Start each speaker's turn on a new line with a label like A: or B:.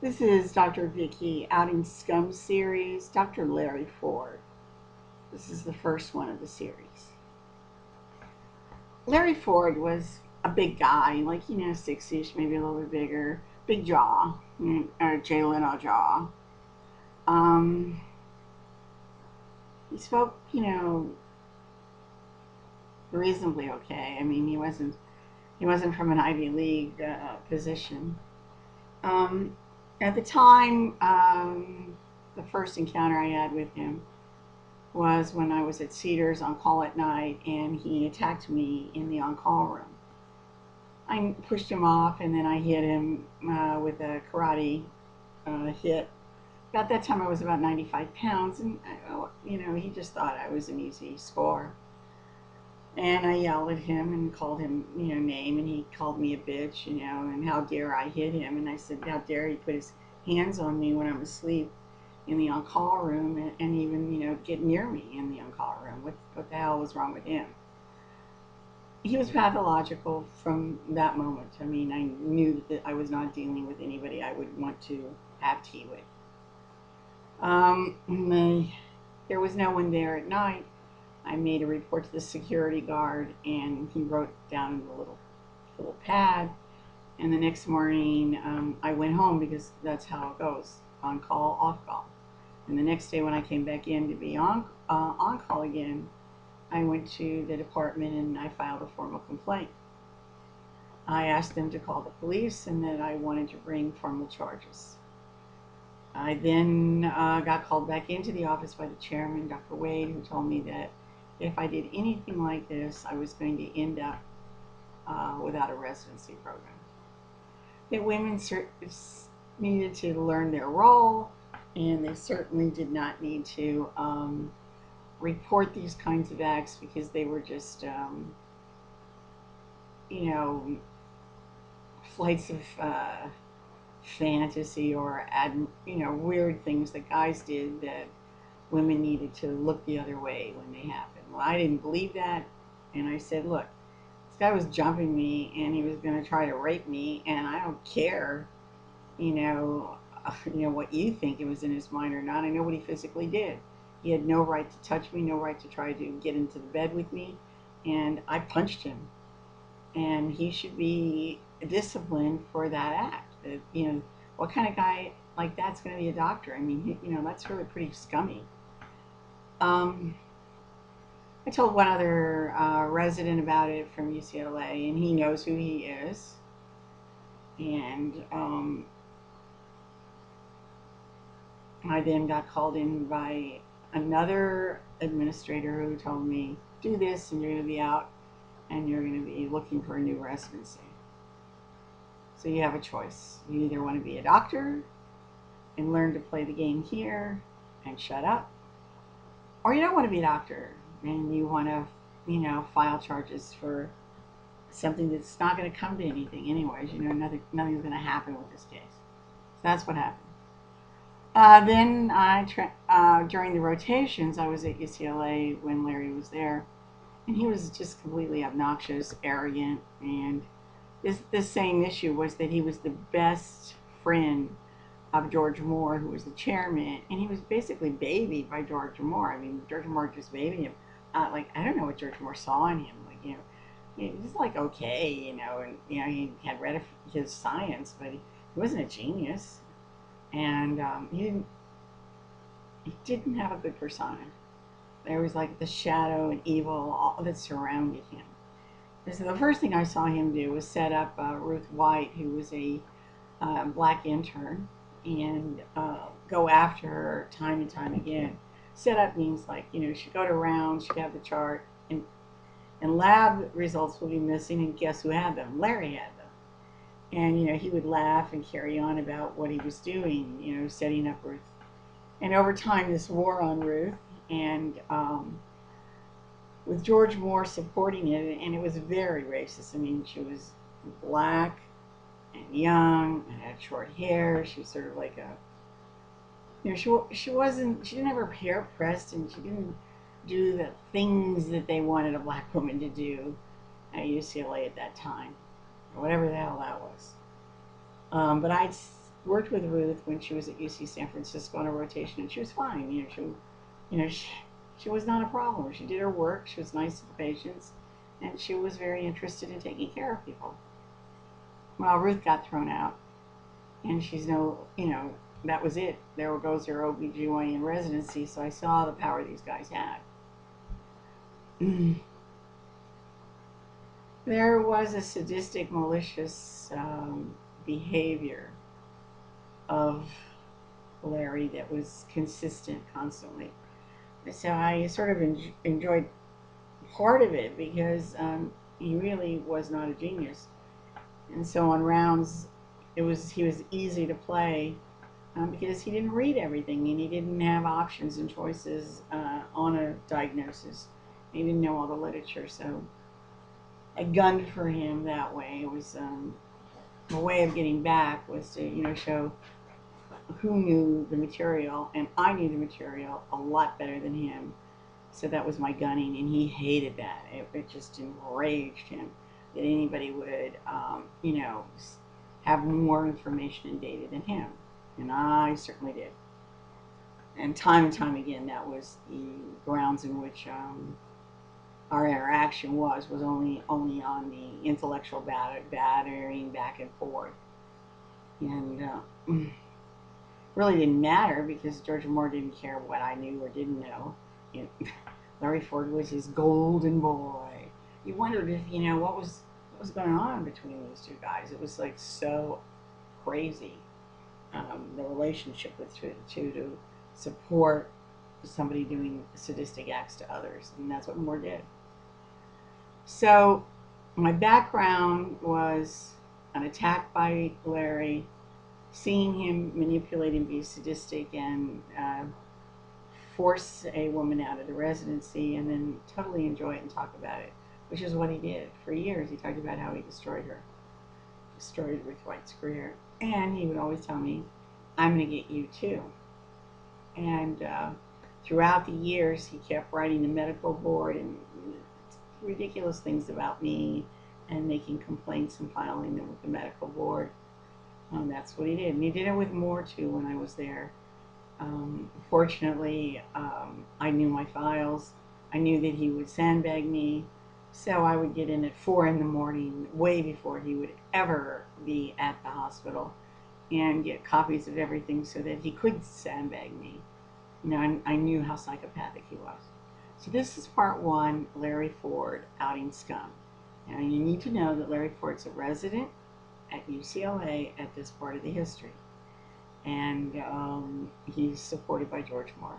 A: This is Dr. Vicky out in Scum series, Dr. Larry Ford. This is the first one of the series. Larry Ford was a big guy, like, 6-ish, maybe a little bit bigger, big jaw, or Jay Leno jaw. Um, he spoke, reasonably okay. I mean, he wasn't from an Ivy League position. Um, at the time, the first encounter I had with him was when I was at Cedars on call at night, and he attacked me in the on call room. I pushed him off, and then I hit him with a karate hit. About that time, I was about 95 pounds, and he just thought I was an easy score. And I yelled at him and called him, name, and he called me a bitch, and how dare I hit him. And I said, how dare he put his hands on me when I'm asleep in the on-call room, and even, get near me in the on-call room. What the hell was wrong with him? He was pathological from that moment. I mean, I knew that I was not dealing with anybody I would want to have tea with. There was no one there at night. I made a report to the security guard, and he wrote down in the little pad. And the next morning, I went home because that's how it goes: on call, off call. And the next day, when I came back in to be on call again, I went to the department and I filed a formal complaint. I asked them to call the police and that I wanted to bring formal charges. I then got called back into the office by the chairman, Dr. Wade, who told me that if I did anything like this, I was going to end up without a residency program. That women needed to learn their role, and they certainly did not need to report these kinds of acts because they were just, you know, flights of fantasy or weird things that guys did that women needed to look the other way when they happened. Well, I didn't believe that, and I said, look, this guy was jumping me and he was going to try to rape me, and I don't care, what you think it was in his mind or not. I know what he physically did. He had no right to touch me, no right to try to get into the bed with me, and I punched him, and he should be disciplined for that act. What kind of guy like that's going to be a doctor? I mean, that's really pretty scummy. Um, I told one other resident about it from UCLA, and he knows who he is. And I then got called in by another administrator who told me, do this, and you're going to be out, and you're going to be looking for a new residency. So you have a choice. You either want to be a doctor and learn to play the game here and shut up, or you don't want to be a doctor and you want to, file charges for something that's not going to come to anything anyways. Nothing's going to happen with this case. So that's what happened. Then during the rotations, I was at UCLA when Larry was there, and he was just completely obnoxious, arrogant, and this same issue was that he was the best friend of George Moore, who was the chairman, and he was basically babied by George Moore. I mean, George Moore just babied him. I don't know what George Moore saw in him. He was like okay, and he had read his science, but he wasn't a genius, and he didn't have a good persona. There was like the shadow and evil all that surrounded him. And so the first thing I saw him do was set up Ruth White, who was a black intern, and go after her time and time again. Set up means like, she'd go to rounds, she'd have the chart, and lab results would be missing, and guess who had them? Larry had them. And, he would laugh and carry on about what he was doing, setting up Ruth. And over time, this war on Ruth, and with George Moore supporting it, and it was very racist. I mean, she was black and young and had short hair. She was sort of like she didn't have her hair pressed, and she didn't do the things that they wanted a black woman to do at UCLA at that time, or whatever the hell that was. But worked with Ruth when she was at UC San Francisco on a rotation, and she was fine. She was not a problem. She did her work. She was nice to the patients, and she was very interested in taking care of people. Well, Ruth got thrown out, and she's that was it. There goes her OBGYN residency. So I saw the power these guys had. There was a sadistic, malicious behavior of Larry that was consistent constantly. So I sort of enjoyed part of it because he really was not a genius, and so on rounds, he was easy to play because he didn't read everything and he didn't have options and choices on a diagnosis. He didn't know all the literature, so I gunned for him that way. It was a way of getting back was to show who knew the material, and I knew the material a lot better than him. So that was my gunning, and he hated that. It just enraged him that anybody would, have more information and data than him, and I certainly did. And time again, that was the grounds in which our interaction was only on the intellectual battering back and forth, and really didn't matter because George Moore didn't care what I knew or didn't know. You know, Larry Ford was his golden boy. You wondered if what was going on between those two guys. It was like so crazy, the relationship with the two to support somebody doing sadistic acts to others, and that's what Moore did. So my background was an attack by Larry, seeing him manipulate and be sadistic and force a woman out of the residency, and then totally enjoy it and talk about it, which is what he did for years. He talked about how he destroyed Ruth White's career, and he would always tell me, "I'm going to get you too." And throughout the years, he kept writing the medical board and ridiculous things about me, and making complaints and filing them with the medical board. That's what he did, and he did it with Moore too when I was there. Fortunately, I knew my files. I knew that he would sandbag me, so I would get in at 4 in the morning, way before he would ever be at the hospital, and get copies of everything so that he could sandbag me. I knew how psychopathic he was. So this is part one, Larry Ford outing Scum. Now you need to know that Larry Ford's a resident at UCLA at this part of the history, and he's supported by George Moore.